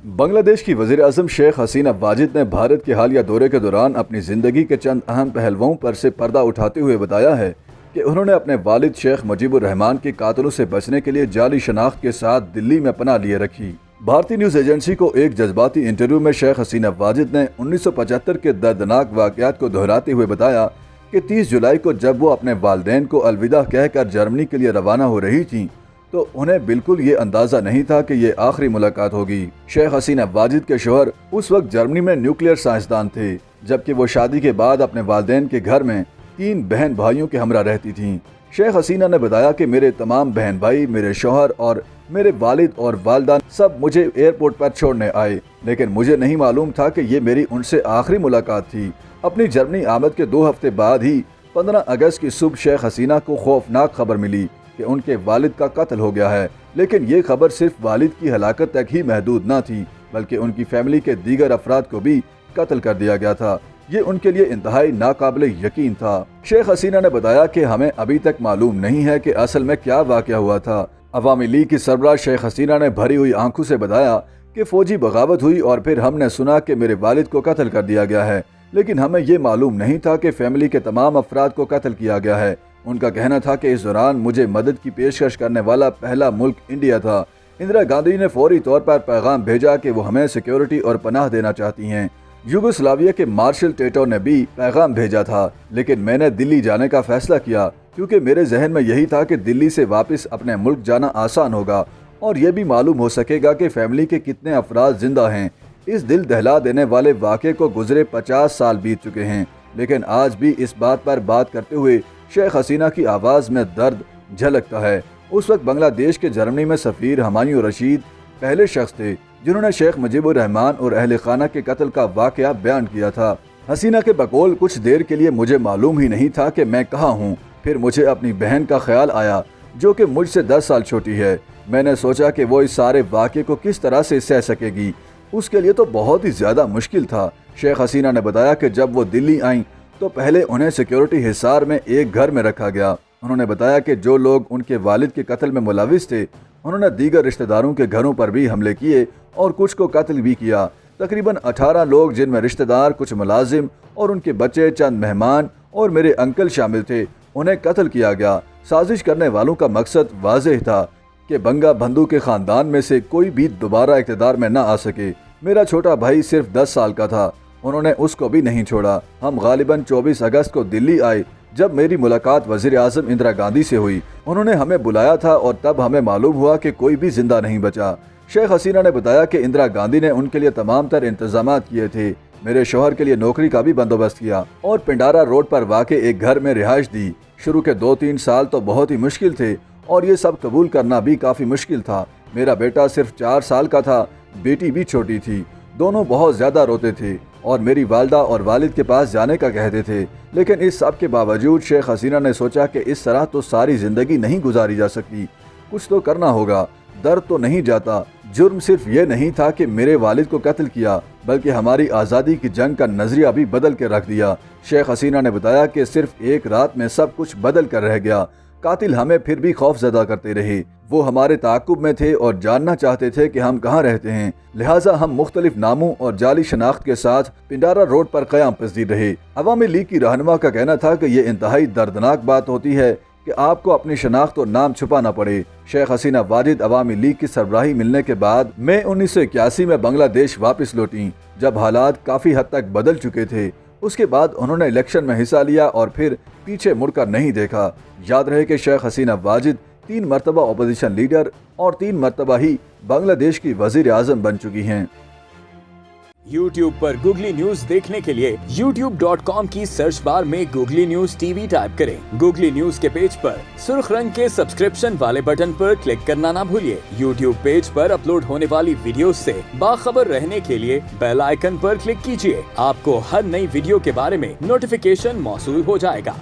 बांग्लादेश की वज़ीर-ए-आज़म शेख हसीना वाजिद ने भारत के हालिया दौरे के दौरान अपनी ज़िंदगी के चंद अहम पहलुओं पर से पर्दा उठाते हुए बताया है कि उन्होंने अपने वालिद शेख मुजीबुर रहमान के कातलों से बचने के लिए जाली शनाख्त के साथ दिल्ली में पनाह लिए रखी। भारतीय न्यूज़ एजेंसी को एक जज्बाती इंटरव्यू में शेख हसीना वाजिद ने 1975 के दर्दनाक वाक़यात को दोहराते हुए बताया कि 30 जुलाई को जब वो अपने वालिदैन को अलविदा कहकर जर्मनी के लिए रवाना हो रही थीं तो उन्हें बिल्कुल ये अंदाज़ा नहीं था कि ये आखिरी मुलाकात होगी। शेख हसीना वाजिद के शोहर उस वक्त जर्मनी में न्यूक्लियर साइंसदान थे, जबकि वो शादी के बाद अपने वालिदैन के घर में 3 बहन भाइयों के हमरा रहती थीं। शेख हसीना ने बताया कि मेरे तमाम बहन भाई, मेरे शोहर और मेरे वालिद और वालदा सब मुझे एयरपोर्ट पर छोड़ने आए, लेकिन मुझे नहीं मालूम था कि ये मेरी उनसे आखिरी मुलाकात थी। अपनी जर्मनी आमद के 2 हफ्ते बाद ही 15 अगस्त की सुबह शेख हसीना को खौफनाक खबर मिली कि उनके वालिद का कत्ल हो गया है, लेकिन ये खबर सिर्फ वालिद की हलाकत तक ही महदूद न थी, बल्कि उनकी फैमिली के दीगर अफराद को भी कत्ल कर दिया गया था। ये उनके लिए इंतहाई नाकाबिले यकीन था। शेख हसीना ने बताया कि हमें अभी तक मालूम नहीं है कि असल में क्या वाक़या हुआ था। अवामी लीग की सरबराह शेख हसीना ने भरी हुई आंखों से बताया कि फौजी बगावत हुई और फिर हमने सुना कि मेरे वालिद को कत्ल कर दिया गया है, लेकिन हमें ये मालूम नहीं था कि फैमिली के तमाम अफराद को कत्ल किया गया है। उनका कहना था कि इस दौरान मुझे मदद की पेशकश करने वाला पहला मुल्क इंडिया था। इंदिरा गांधी ने फौरी तौर पर पैगाम भेजा कि वो हमें सिक्योरिटी और पनाह देना चाहती हैं। यूगोस्लाविया के मार्शल टेटो ने भी पैगाम भेजा था, लेकिन मैंने दिल्ली जाने का फैसला किया क्योंकि मेरे जहन में यही था कि दिल्ली से वापस अपने मुल्क जाना आसान होगा और ये भी मालूम हो सकेगा कि फैमिली के कितने अफराद जिंदा हैं। इस दिल दहला देने वाले वाक़े को गुजरे 50 साल बीत चुके हैं, लेकिन आज भी इस बात पर बात करते हुए शेख हसीना की आवाज़ में दर्द झलकता है। उस वक्त बांग्लादेश के जर्मनी में सफ़ीर हुमायूं रशीद पहले शख्स थे जिन्होंने शेख मुजीबुर रहमान और अहले खाना के कत्ल का वाक़या बयान किया था। हसीना के बकौल कुछ देर के लिए मुझे मालूम ही नहीं था कि मैं कहाँ हूँ। फिर मुझे अपनी बहन का ख्याल आया जो कि मुझसे 10 साल छोटी है। मैंने सोचा कि वो इस सारे वाक़े को किस तरह से सह सकेगी, उसके लिए तो बहुत ही ज़्यादा मुश्किल था। शेख हसीना ने बताया कि जब वो दिल्ली आईं तो पहले उन्हें सिक्योरिटी हिसार में एक घर में रखा गया। उन्होंने बताया कि जो लोग उनके वालिद के कत्ल में मुलविस थे उन्होंने दीगर रिश्तेदारों के घरों पर भी हमले किए और कुछ को कत्ल भी किया। तकरीबन 18 लोग, जिनमें रिश्तेदार, कुछ मुलाजिम और उनके बच्चे, चंद मेहमान और मेरे अंकल शामिल थे, उन्हें कत्ल किया गया। साजिश करने वालों का मकसद वाज़ेह था कि बंगा बंधु के ख़ानदान में से कोई भी दोबारा इक़्तिदार में न आ सके। मेरा छोटा भाई सिर्फ 10 साल का था, उन्होंने उसको भी नहीं छोड़ा। हम गालिबन 24 अगस्त को दिल्ली आए जब मेरी मुलाकात वज़ीर-ए-आज़म इंदिरा गांधी से हुई। उन्होंने हमें बुलाया था और तब हमें मालूम हुआ कि कोई भी जिंदा नहीं बचा। शेख हसीना ने बताया कि इंदिरा गांधी ने उनके लिए तमाम तर इंतजामात किए थे। मेरे शोहर के लिए नौकरी का भी बंदोबस्त किया और पिंडारा रोड पर वाक़े एक घर में रिहाइश दी। शुरू के 2-3 साल तो बहुत ही मुश्किल थे और ये सब कबूल करना भी काफ़ी मुश्किल था। मेरा बेटा सिर्फ 4 साल का था, बेटी भी छोटी थी। दोनों बहुत ज़्यादा रोते थे और मेरी वालदा और वालिद के पास जाने का कहते थे, लेकिन इस सब के बावजूद शेख हसीना ने सोचा कि इस तरह तो सारी ज़िंदगी नहीं गुजारी जा सकती, कुछ तो करना होगा। दर्द तो नहीं जाता। जुर्म सिर्फ ये नहीं था कि मेरे वालिद को कत्ल किया, बल्कि हमारी आज़ादी की जंग का नज़रिया भी बदल के रख दिया। शेख हसीना ने बताया कि सिर्फ एक रात में सब कुछ बदल कर रह गया। कातिल हमें फिर भी खौफजदा करते रहे। वो हमारे ताक़ुब में थे और जानना चाहते थे कि हम कहाँ रहते हैं, लिहाजा हम मुख्तलिफ नामों और जाली शनाख्त के साथ पिंडारा रोड पर क़याम पज़ीर रहे। अवामी लीग की रहनुमा का कहना था कि ये इंतहाई दर्दनाक बात होती है कि आपको अपनी शनाख्त और नाम छुपाना पड़े। शेख हसीना वाजिद अवामी लीग की सरबराही मिलने के बाद मई 1981 में बांग्लादेश वापस लौटी, जब हालात काफ़ी हद तक बदल चुके थे। उसके बाद उन्होंने इलेक्शन में हिस्सा लिया और फिर पीछे मुड़कर नहीं देखा। याद रहे कि शेख हसीना वाजिद 3 मरतबा अपोजिशन लीडर और 3 मरतबा ही बांग्लादेश की वज़ीर-ए-आज़म बन चुकी हैं। YouTube पर गूगली न्यूज देखने के लिए youtube.com की सर्च बार में गूगली न्यूज टीवी टाइप करें। गूगली न्यूज के पेज पर सुर्ख रंग के सब्सक्रिप्शन वाले बटन पर क्लिक करना ना भूलिए। YouTube पेज पर अपलोड होने वाली वीडियोस से बाखबर रहने के लिए बेल आइकन पर क्लिक कीजिए। आपको हर नई वीडियो के बारे में नोटिफिकेशन मौसूल हो जाएगा।